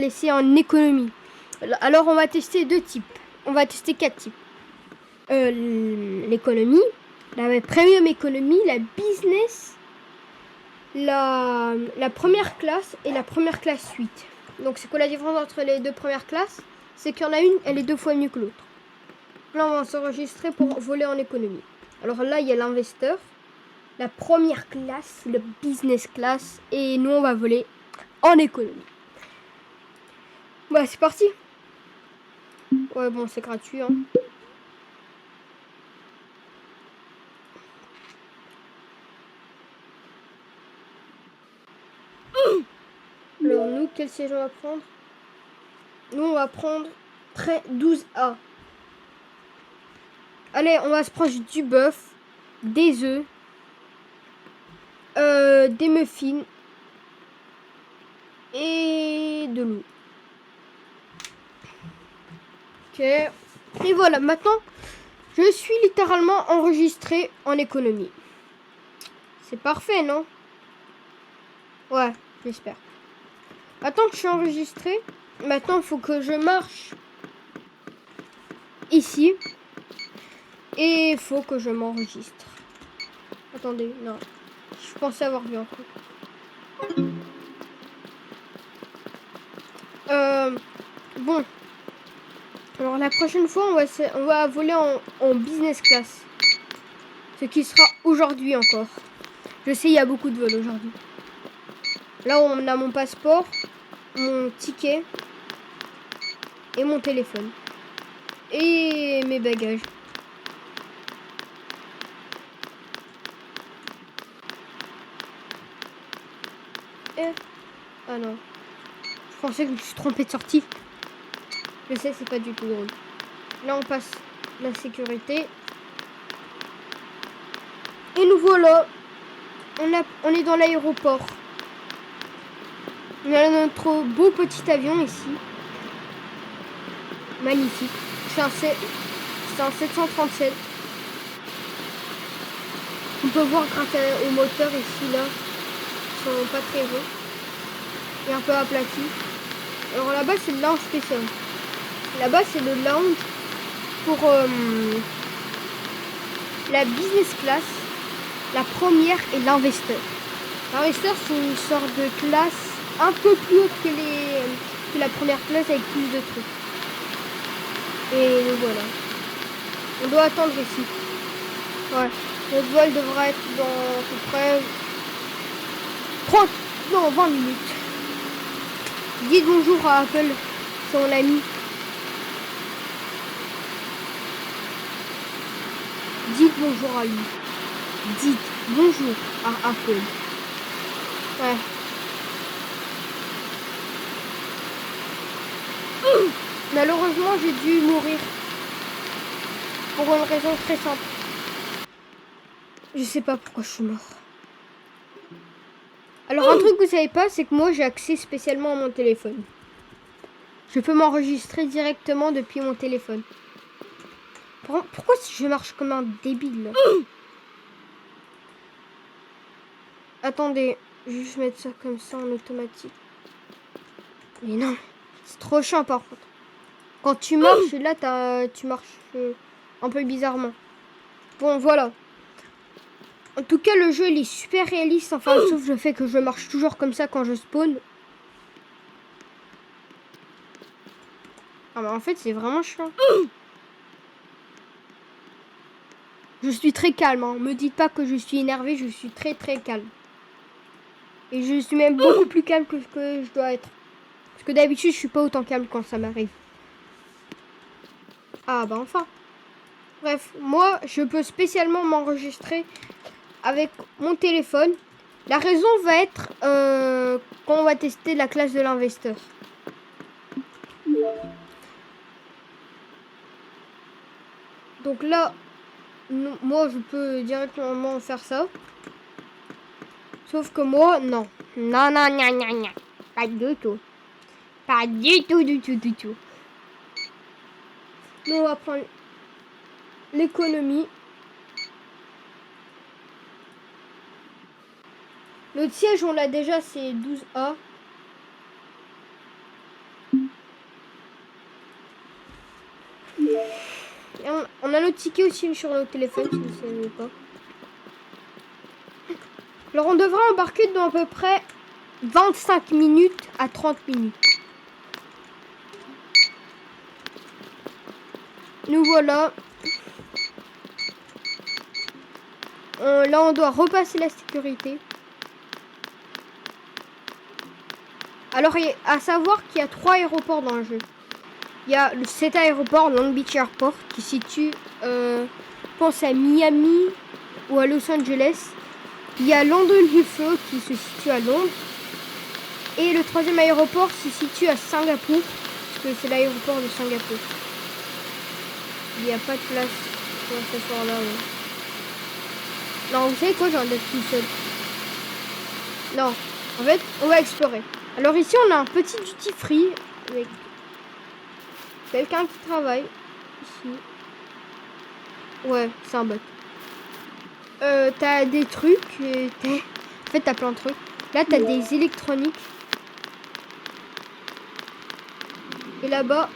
laisser en économie. Alors on va tester 2 types. On va tester 4 types. L'économie, la premium économie, la business, la première classe et la première classe suite. Donc c'est quoi la différence entre les 2 premières classes? C'est qu'il y en a une, elle est 2 fois mieux que l'autre. Là on va s'enregistrer pour voler en économie. Alors là il y a l'investeur, la première classe, le business class, et nous on va voler en économie. Bah c'est parti. Ouais bon c'est gratuit hein. Alors nous quel siège on va prendre? Nous on va prendre 12A. Allez on va se prendre du bœuf, des œufs, des muffins et de l'eau. Ok. Et voilà, maintenant, je suis littéralement enregistré en économie. C'est parfait, non? Ouais, j'espère. Maintenant que je suis enregistré, maintenant, il faut que je marche ici. Et il faut que je m'enregistre. Attendez, non. Je pensais avoir vu un truc. Bon. Alors la prochaine fois, on va voler en business class. Ce qui sera aujourd'hui encore. Je sais, il y a beaucoup de vols aujourd'hui. Là, on a mon passeport, mon ticket et mon téléphone. Et mes bagages. Ah non. Je pensais que je me suis trompée de sortie. Je sais, c'est pas du tout drôle. Là, on passe la sécurité. Et nous voilà. On est dans l'aéroport. On a notre beau petit avion ici. Magnifique. C'est un 737. On peut voir grâce au moteur ici, là. Ils sont pas très hauts. Et un peu aplati. Alors là-bas, c'est le lounge spécial. Là-bas, c'est le lounge pour la business class, la première et l'investeur. L'investeur, c'est une sorte de classe un peu plus haute que la première classe avec plus de trucs. Et voilà. On doit attendre ici. Ouais. Notre vol devra être dans à peu près 20 minutes. Dites bonjour à Apple, son ami. Dites bonjour à lui. Dites bonjour à Apple. Ouais. Malheureusement, j'ai dû mourir. Pour une raison très simple. Je sais pas pourquoi je suis mort. Alors, un truc que vous savez pas, c'est que moi, j'ai accès spécialement à mon téléphone. Je peux m'enregistrer directement depuis mon téléphone. Pourquoi je marche comme un débile là? Attendez, je vais juste mettre ça comme ça en automatique. Mais non, c'est trop chiant par contre. Quand tu marches, là, tu marches un peu bizarrement. Bon, voilà. En tout cas, le jeu, il est super réaliste. Enfin, sauf le fait que je marche toujours comme ça quand je spawn. Ah, mais en fait, c'est vraiment chiant. Je suis très calme. Hein. Me dites pas que je suis énervé. Je suis très, très calme. Et je suis même beaucoup plus calme que ce que je dois être. Parce que d'habitude, je suis pas autant calme quand ça m'arrive. Ah, bah enfin. Bref, moi, je peux spécialement m'enregistrer avec mon téléphone. La raison va être quand on va tester la classe de l'investeur. Donc là, moi, je peux directement faire ça. Sauf que moi, non. Non, non, non, non, non. Pas du tout. Pas du tout, du tout, du tout. Nous, on va prendre l'économie. Notre siège, on l'a déjà, c'est 12A. On a notre ticket aussi sur le téléphone, si vous ne savez pas. Alors, on devra embarquer dans à peu près 25 minutes à 30 minutes. Nous voilà. Là, on doit repasser la sécurité. Alors, à savoir qu'il y a 3 aéroports dans le jeu. Il y a cet aéroport, Long Beach Airport, qui se situe, je pense, à Miami ou à Los Angeles. Il y a London Heathrow qui se situe à Londres. Et le 3e aéroport se situe à Singapour, parce que c'est l'aéroport de Singapour. Il n'y a pas de place pour s'asseoir là. Ouais. Non, vous savez quoi, j'en ai tout seul. Non, en fait, on va explorer. Alors ici, on a un petit duty free avec quelqu'un qui travaille ici. Ouais, c'est un bot. T'as des trucs. En fait, t'as plein de trucs. Là, t'as des électroniques. Et là-bas,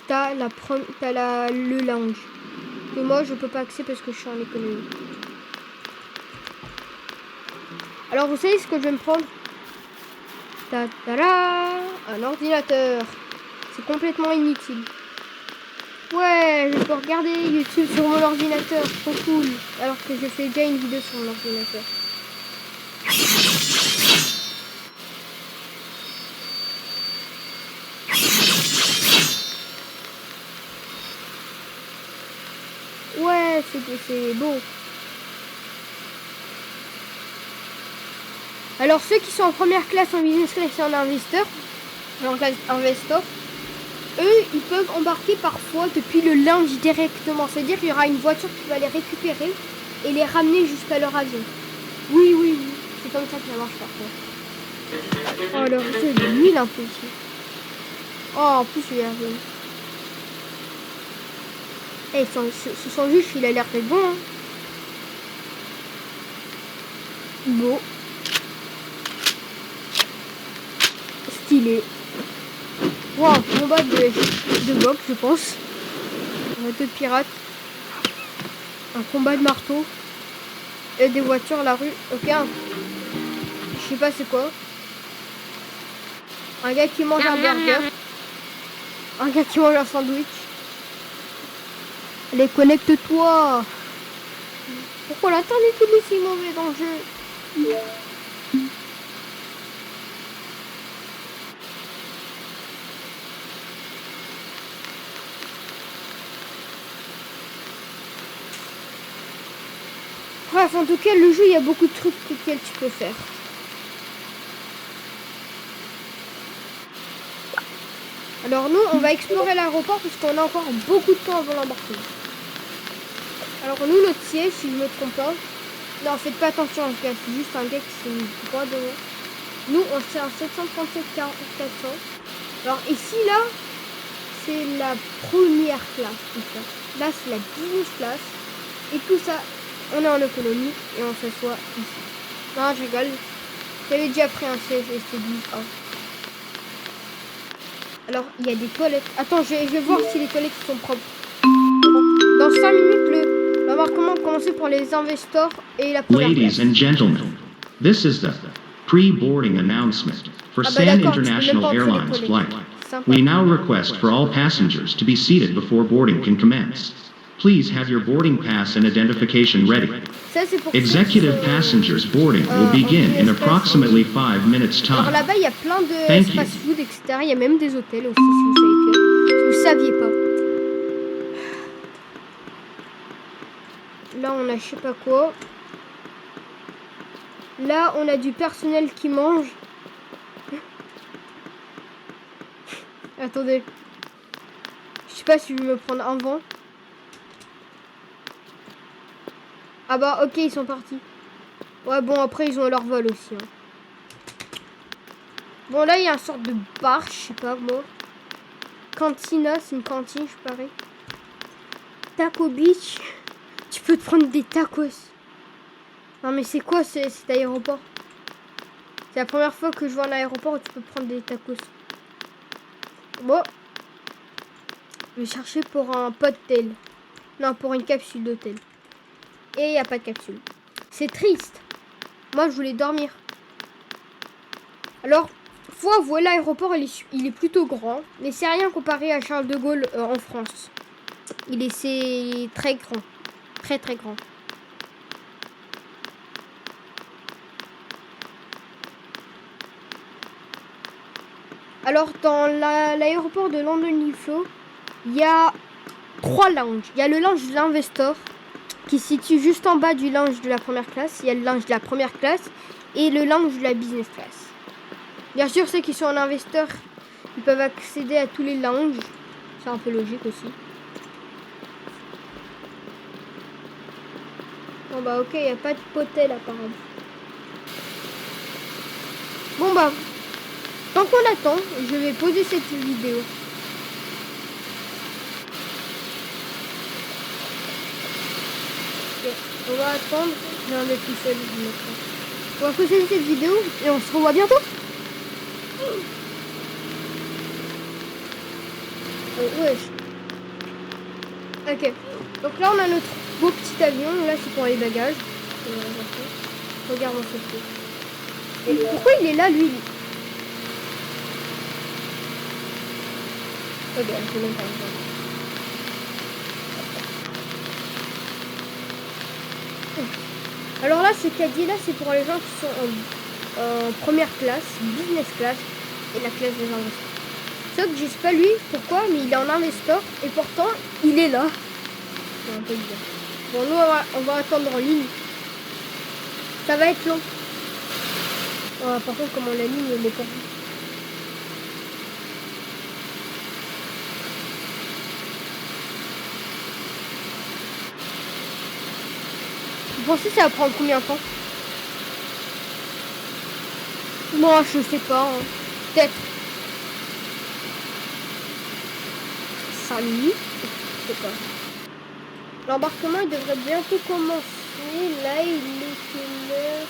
t'as le lounge. Que moi, je peux pas accéder parce que je suis en économie. Alors, vous savez ce que je vais me prendre? Un ordinateur. C'est complètement inutile. Ouais, je peux regarder YouTube sur mon ordinateur. Trop cool. Alors que j'ai fait déjà une vidéo sur mon ordinateur. Ouais, c'est beau. Alors ceux qui sont en première classe en business class et en investor, eux, ils peuvent embarquer parfois depuis le lounge directement. C'est-à-dire qu'il y aura une voiture qui va les récupérer et les ramener jusqu'à leur avion. Oui. C'est comme ça que ça marche parfois. Oh, le réseau il est nul un peu ici. Oh, en plus il y a rien. Eh, ce sandwich, il a l'air d'être bon. Hein. Beau. Stylé. Wow, combat de boxe, je pense. Un bateau de pirates. Un combat de marteau. Et des voitures à la rue. Ok. Je sais pas c'est quoi. Un gars qui mange un burger. Un gars qui mange un sandwich. Allez, connecte-toi. Pourquoi l'internet est si mauvais dans le jeu? Bref, en tout cas, le jeu, il y a beaucoup de trucs auxquels tu peux faire. Alors nous, on va explorer l'aéroport parce qu'on a encore beaucoup de temps avant l'embarquement. Alors nous, notre siège, si je me trompe pas... Non, faites pas attention, c'est juste un gars qui s'est mis droit devant. Nous, on s'est en 737-400. Alors ici, là, c'est la première classe. Tout ça. Là, c'est la business class. Et tout ça, on est en économie et on s'assoit ici. Non, je rigole. J'avais déjà pris un siège et c'est 10A. Alors, il y a des toilettes. Attends, je vais voir si les toilettes sont propres. Dans 5 minutes, l'embarquement commence pour les investors et la première Ladies and gentlemen, this is the pre-boarding announcement for San International Airlines flight. We now request for all passengers to be seated before boarding can commence. Please have your boarding pass and identification ready. Executive passengers boarding will begin in approximately 5 minutes time. Alors là-bas, il y a plein de fast-food, etc. Il y a même des hôtels aussi, si vous saviez pas. Là, on a je sais pas quoi. Là, on a du personnel qui mange. Attendez. Je sais pas si je vais me prendre un vent. Ah bah, ok, ils sont partis. Ouais, bon, après, ils ont leur vol aussi. Hein. Bon, là, il y a une sorte de bar, je sais pas, moi. Cantina, c'est une cantine, je parie. Taco Beach. Tu peux te prendre des tacos. Non, mais c'est quoi cet aéroport? C'est la première fois que je vois un aéroport où tu peux prendre des tacos. Bon. Je vais chercher pour un pot de tel. Non, pour une capsule d'hôtel. Et il n'y a pas de capsule. C'est triste. Moi, je voulais dormir. Alors, faut avouer, l'aéroport, il est plutôt grand. Mais c'est rien comparé à Charles de Gaulle en France. C'est très grand. Très, très grand. Alors, dans l'aéroport de London Heathrow, il y a 3 lounges. Il y a le lounge de l'Investor qui se situe juste en bas du lounge de la première classe. Il y a le lounge de la première classe et le lounge de la business class. Bien sûr, ceux qui sont en Investor, ils peuvent accéder à tous les lounges. C'est un peu logique aussi. Bon bah ok, il n'y a pas de potel apparemment. Bon bah, tant qu'on attend, je vais poser cette vidéo. Ok, on va attendre. J'ai un tout seul maintenant. On va poser cette vidéo et on se revoit bientôt. Ouais. Ok, donc là on a notre beau petit avion. Là c'est pour les bagages. Regarde mon photo. Et pourquoi il est là lui? Ok, je sais même pas. Alors là, ce caddie là, c'est pour les gens qui sont en première classe, business class et la classe des investisseurs. Sauf que je sais pas lui pourquoi, mais il est en investor et pourtant il est là. C'est un peu bizarre. Bon, nous on va attendre en ligne. Ça va être long. Oh, par contre, comment la ligne elle est pas. Vous pensez que ça va prendre combien de temps? Moi, je sais pas. Hein. Peut-être 5 minutes. Je sais pas. L'embarquement, il devrait bientôt commencer. Là, il est quelle heure?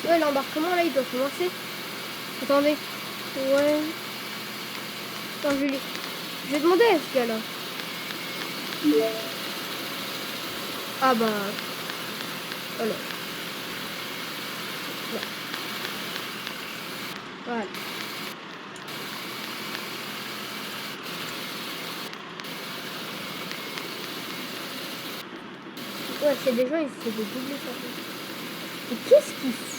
Ouais, l'embarquement là il doit commencer. Attendez. Ouais. Attends, je vais demander à ce gars-là. Ah bah. Voilà. Voilà. Ouais, c'est des gens, ils se font des doubles ça. Et qu'est-ce qu'il fout?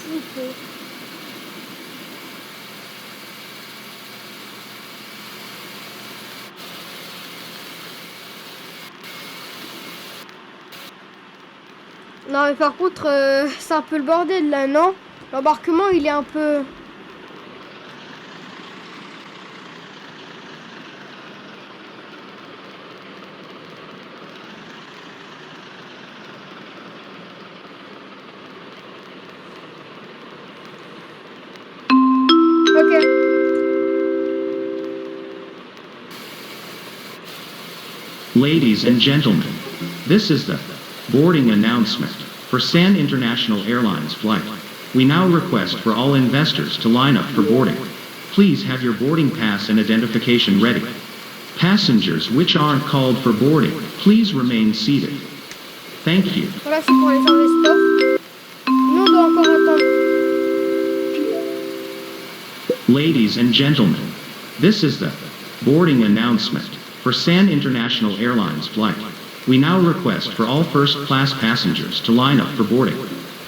Non mais par contre c'est un peu le bordel là, non? L'embarquement il est un peu... Ok. Ladies and gentlemen, this is the boarding announcement for San International Airlines flight. We now request for all investors to line up for boarding. Please have your boarding pass and identification ready. Passengers which aren't called for boarding, please remain seated. Thank you. Voilà, c'est pour les investisseurs. Nous, on doit encore attendre. Ladies and gentlemen, this is the boarding announcement for San International Airlines flight. We now request for all first-class passengers to line up for boarding.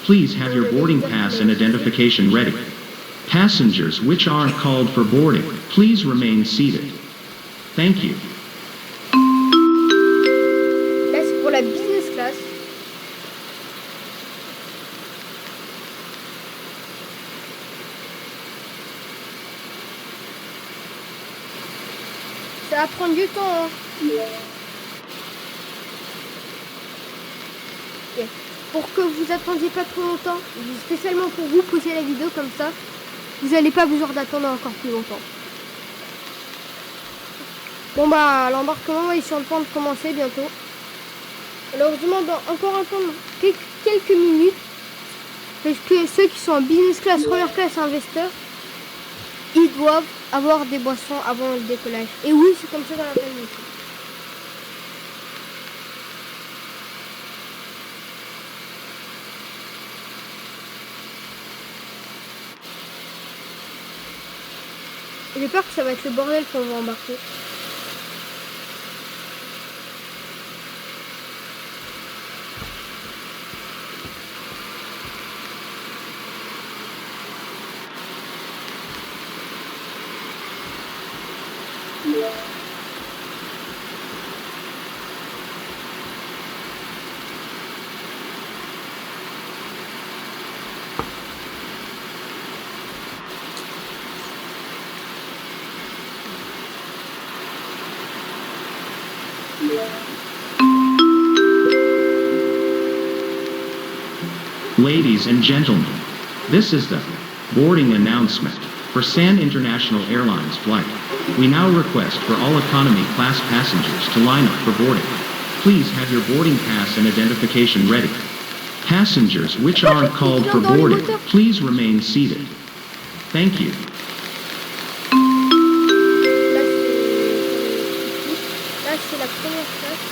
Please have your boarding pass and identification ready. Passengers which aren't called for boarding, please remain seated. Thank you. Là, c'est pour la business class. Ça va prendre du temps. Hein. Okay. Pour que vous attendiez pas trop longtemps, spécialement pour vous, poser la vidéo comme ça, vous n'allez pas besoin d'attendre encore plus longtemps. Bon bah l'embarquement est sur le point de commencer bientôt. Alors je demande encore un temps, quelques minutes, parce que ceux qui sont en business class, première classe, investisseurs, ils doivent avoir des boissons avant le décollage. Et oui, c'est comme ça dans la famille. J'ai peur que ça va être le bordel quand on va embarquer. Ladies and gentlemen, this is the boarding announcement for San International Airlines flight. We now request for all economy class passengers to line up for boarding. Please have your boarding pass and identification ready. Passengers which aren't called for boarding, please remain seated. Thank you. Là, c'est la première classe.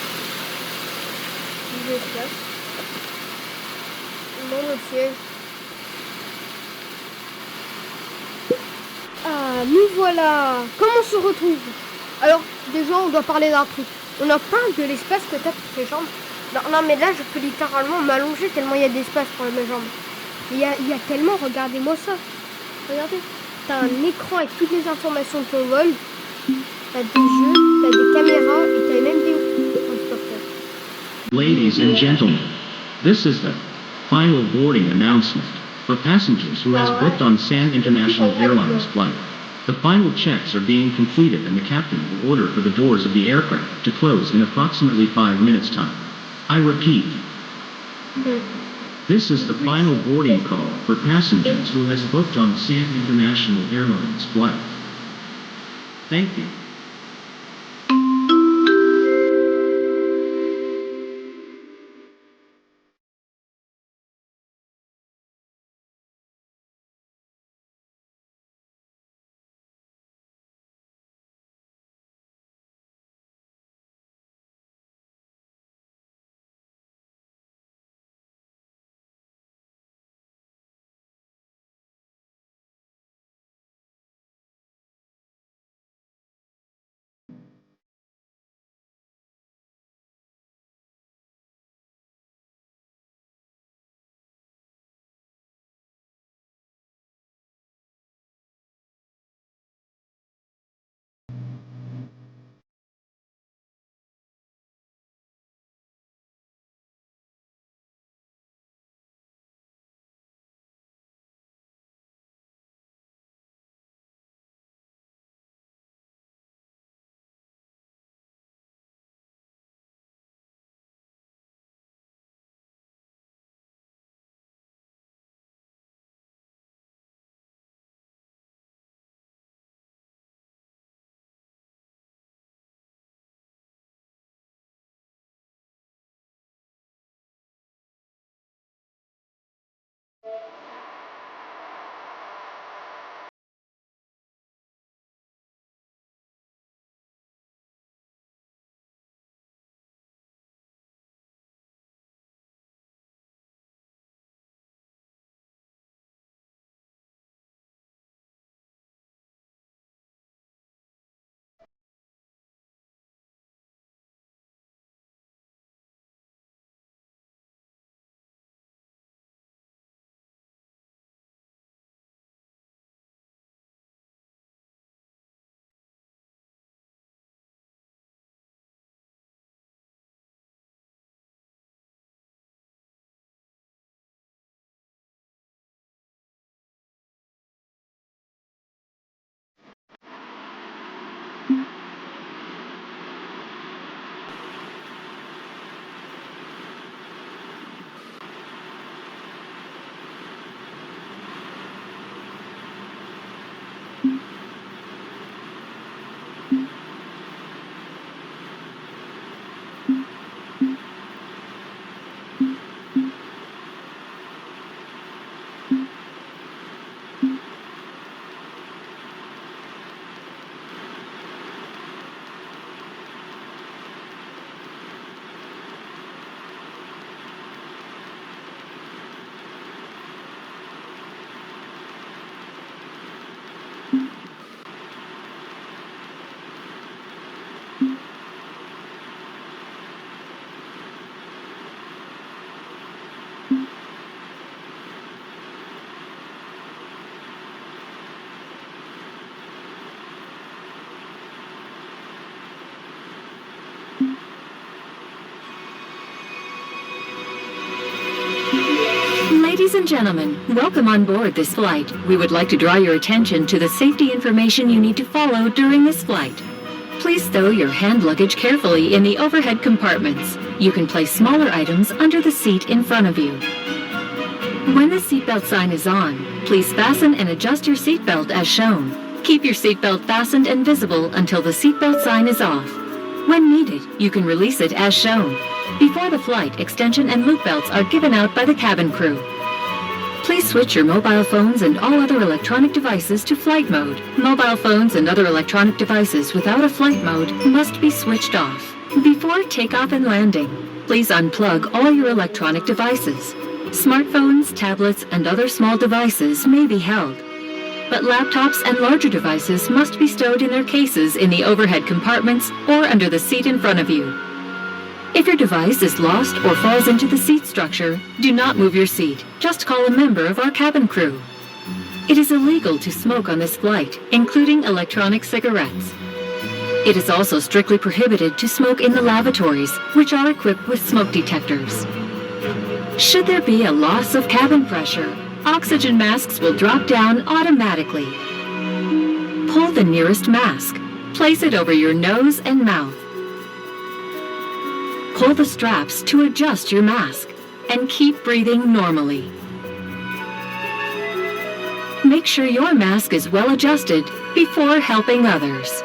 Deuxième classe. Non, monsieur. Ah, nous voilà. Comment on se retrouve? Alors, déjà, on doit parler d'un truc. On a pas de l'espace que t'as pour tes jambes. Non, mais là, je peux littéralement m'allonger tellement il y a d'espace pour mes jambes. Il y a tellement, regardez-moi ça. Regardez. T'as un écran avec toutes les informations de ton vol. T'as des jeux, t'as des caméras et t'as même des transporteurs. Ladies and gentlemen, this is the final boarding announcement for passengers who has booked on San International Airlines flight. The final checks are being completed and the captain will order for the doors of the aircraft to close in approximately 5 minutes time. I repeat, this is the final boarding call for passengers who has booked on San International Airlines flight. Thank you. Ladies and gentlemen, welcome on board this flight. We would like to draw your attention to the safety information you need to follow during this flight. Please stow your hand luggage carefully in the overhead compartments. You can place smaller items under the seat in front of you. When the seatbelt sign is on, please fasten and adjust your seatbelt as shown. Keep your seatbelt fastened and visible until the seatbelt sign is off. When needed, you can release it as shown. Before the flight, extension and loop belts are given out by the cabin crew. Please switch your mobile phones and all other electronic devices to flight mode. Mobile phones and other electronic devices without a flight mode must be switched off. Before takeoff and landing, please unplug all your electronic devices. Smartphones, tablets, and other small devices may be held, but laptops and larger devices must be stowed in their cases in the overhead compartments or under the seat in front of you. If your device is lost or falls into the seat structure, do not move your seat. Just call a member of our cabin crew. It is illegal to smoke on this flight, including electronic cigarettes. It is also strictly prohibited to smoke in the lavatories, which are equipped with smoke detectors. Should there be a loss of cabin pressure, oxygen masks will drop down automatically. Pull the nearest mask. Place it over your nose and mouth. Pull the straps to adjust your mask and keep breathing normally. Make sure your mask is well adjusted before helping others.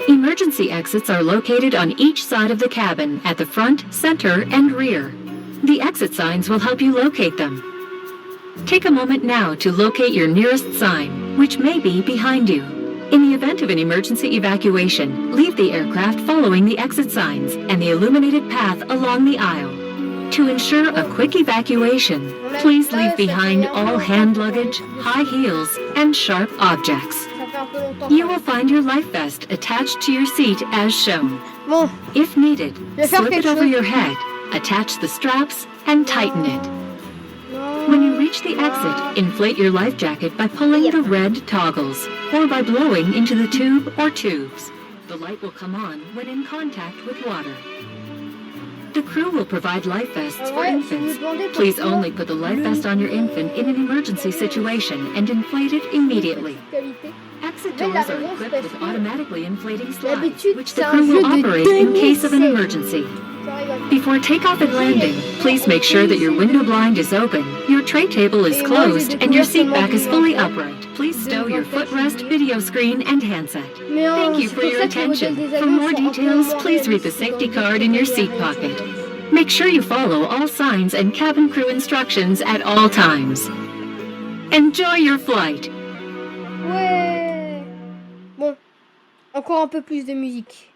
Emergency exits are located on each side of the cabin at the front, center, and rear. The exit signs will help you locate them. Take a moment now to locate your nearest sign, which may be behind you. In the event of an emergency evacuation, leave the aircraft following the exit signs and the illuminated path along the aisle. To ensure a quick evacuation, please leave behind all hand luggage, high heels, and sharp objects. You will find your life vest attached to your seat as shown. If needed, slip it over your head, attach the straps, and tighten it. When you reach the exit, inflate your life jacket by pulling the red toggles, or by blowing into the tube or tubes. The light will come on when in contact with water. The crew will provide life vests for infants. Please only put the life vest on your infant in an emergency situation and inflate it immediately. Exit doors are equipped with automatically inflating slides, which the crew will operate in case of an emergency. Before takeoff and landing, please make sure that your window blind is open, your tray table is closed, and your seat back is fully upright. Please stow your footrest, video screen, and handset. Thank you for your attention. For more details, please read the safety card in your seat pocket. Make sure you follow all signs and cabin crew instructions at all times. Enjoy your flight. Ouais. Bon, encore un peu plus de musique.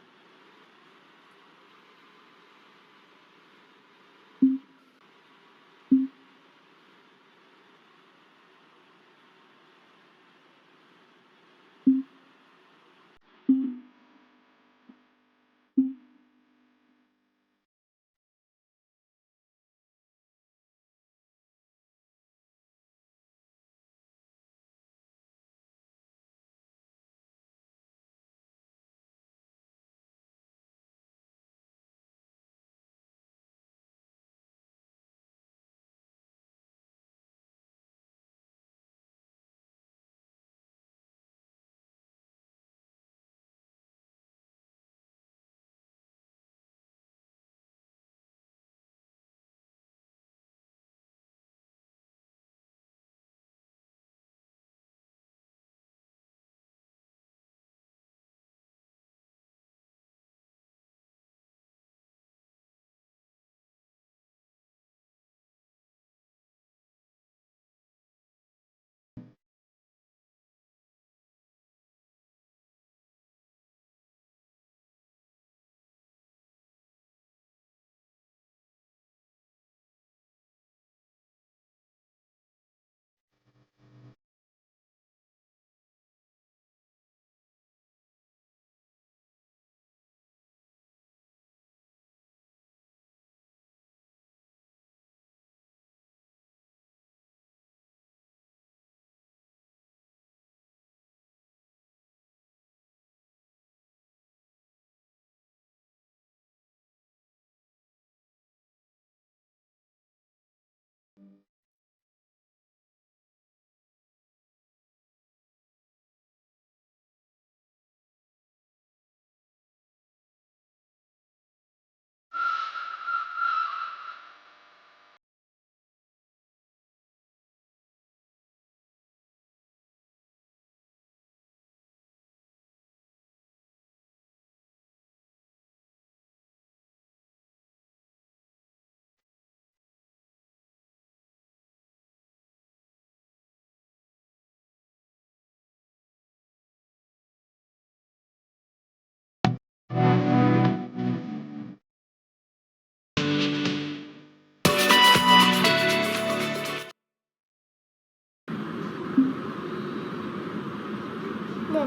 Bon.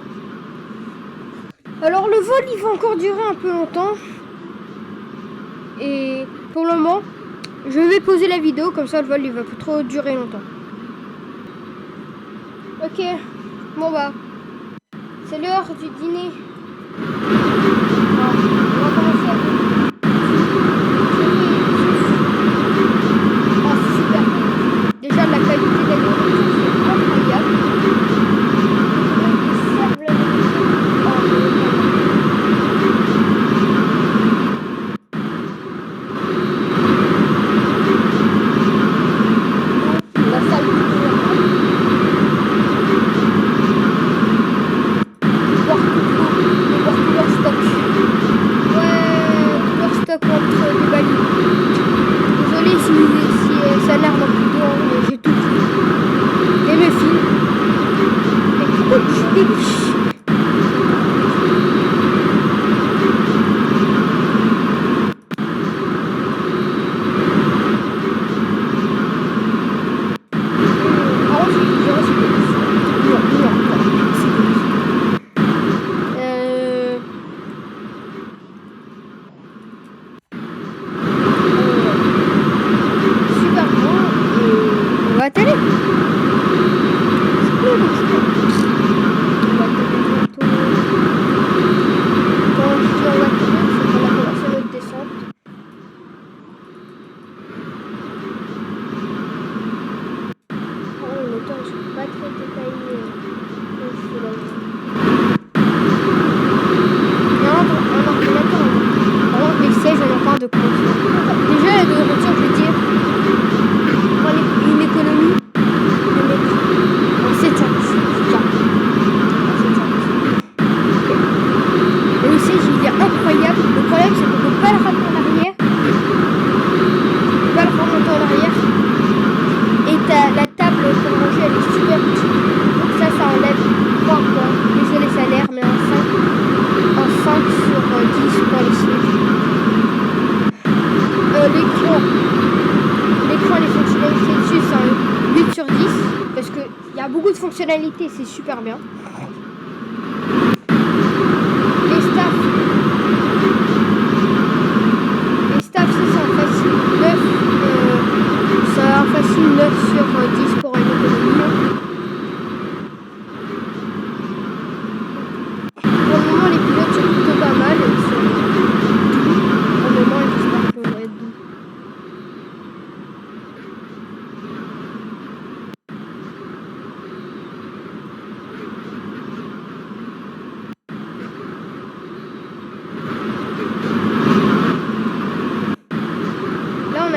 Alors le vol il va encore durer un peu longtemps. Et pour le moment, je vais poser la vidéo, comme ça le vol il va pas trop durer longtemps. Ok, bon bah, c'est l'heure du dîner. Alors, on va commencer avec... Ah, c'est super. Déjà la qualité de la nourriture c'est incroyable. La salle de stock entre les valides. Désolé si ça a l'air d'un peu d'eau, mais j'ai tout pris. Et le film. Et pourquoi je débiche? Beaucoup de fonctionnalités, c'est super bien. Les staffs, ça c'est un facile 9. C'est un facile 9 sur 10 pour une économie. Pour le moment, les pilotes sont plutôt pas mal. Ils sont doux. Pour le moment, j'espère qu'ils vont être doux.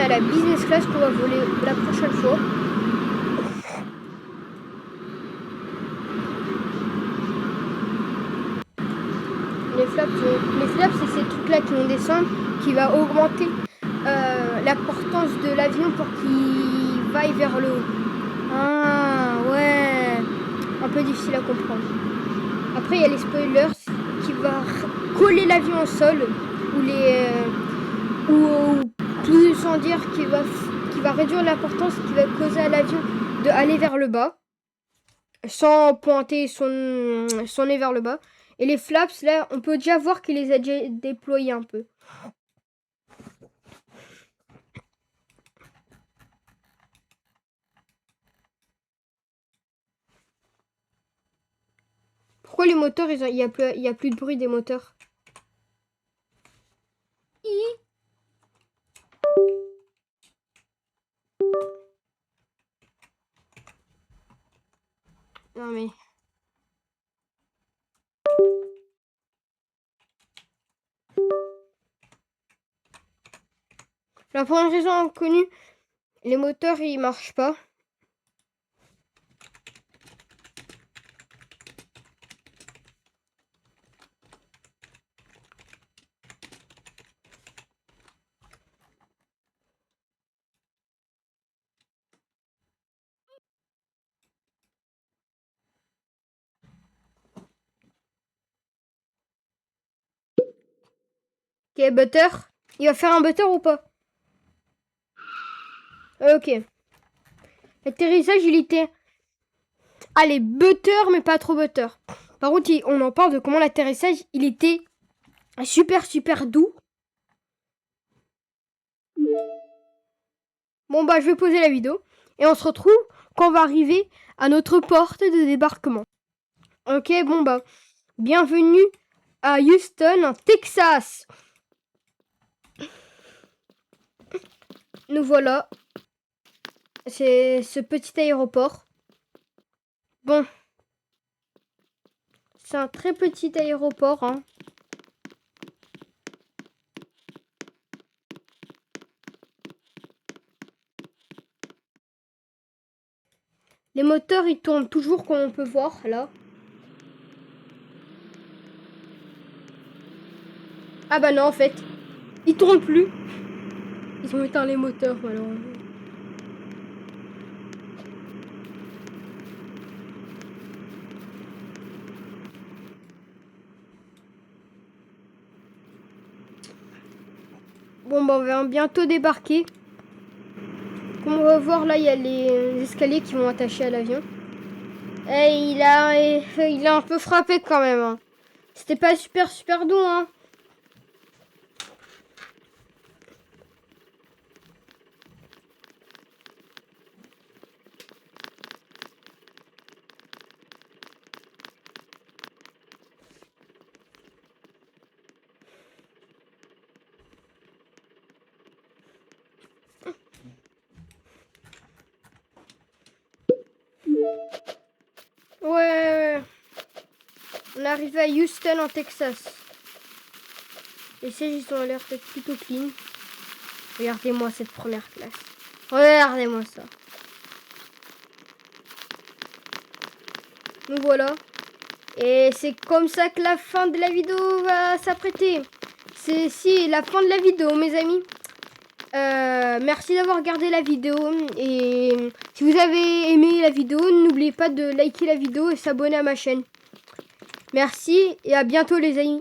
La business class qu'on va voler la prochaine fois. Les flaps c'est ces trucs là qui vont descendre, qui va augmenter l'importance de l'avion pour qu'il vaille vers le haut. Ah ouais, un peu difficile à comprendre. Après il y a les spoilers qui va coller l'avion au sol ou les plus sans dire qui va réduire l'importance qui va causer à l'avion de aller vers le bas sans pointer son nez vers le bas. Et les flaps là on peut déjà voir qu'il les a déjà déployés un peu. Pourquoi les moteurs il y a plus de bruit des moteurs? Non mais... Là, pour une raison inconnue, les moteurs ils marchent pas. Ok, butter. Il va faire un butter ou pas? Ok. L'atterrissage, il était... Allez, butter, mais pas trop butter. Par contre, on en parle de comment l'atterrissage, il était super, super doux. Bon, bah, je vais poser la vidéo. Et on se retrouve quand on va arriver à notre porte de débarquement. Ok, bon, bah, bienvenue à Houston, en Texas. Nous voilà. C'est ce petit aéroport. Bon. C'est un très petit aéroport, hein. Les moteurs, ils tournent toujours comme on peut voir, là. Ah bah non, en fait. Ils tournent plus. Ils ont éteint les moteurs, malheureusement. Bon, bah, on va bientôt débarquer. Comme on va voir, là, il y a les escaliers qui vont attacher à l'avion. Et il a un peu frappé quand même. Hein. C'était pas super, super doux, hein. Ouais. On est arrivé à Houston, en Texas. Les sièges, ils ont l'air d'être plutôt clean. Regardez-moi cette première classe. Regardez-moi ça. Nous voilà. Et c'est comme ça que la fin de la vidéo va s'apprêter. C'est la fin de la vidéo, mes amis. Merci d'avoir regardé la vidéo. Et si vous avez aimé la vidéo, n'oubliez pas de liker la vidéo et s'abonner à ma chaîne. Merci et à bientôt les amis.